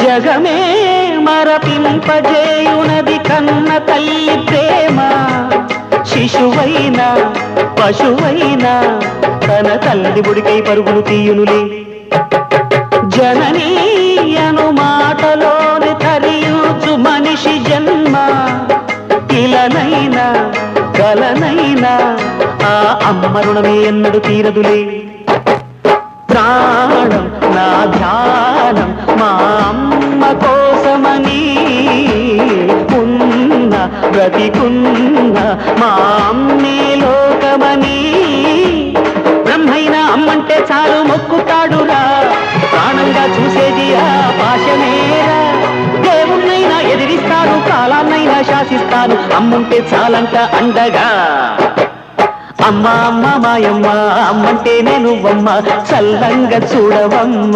జగమే మరపింపజేయునది కన్న తల్లి ప్రేమ. శిశువైనా పశువైనా తన తల్లి బుడికై పరుగులు తీయునులే. జననీ అను మాటలోని తరియుచు మనిషి జన్మ. ఇలనైనా కలనైనా ఆ అమ్మ రుణమే ఎన్నడు తీరదులే. ప్రాణం నా ధ్యానం మా అమ్మ కోసమని, ఉన్న బ్రతికున్న మా అమ్మే లోకమని. బ్రహ్మైనా అమ్మంటే చాలు మొక్కుతాడురా, ప్రాణంగా చూసేది ఆ పాశమేరా. దేవుణ్ణైనా ఎదిరిస్తాను, కాలాన్నైనా శాసిస్తాను, అమ్ముంటే చాలంట అండగా. అమ్మ అమ్మ మాయమ్మ, అమ్మంటే నేను అమ్మ, చల్లంగా చూడవమ్మ.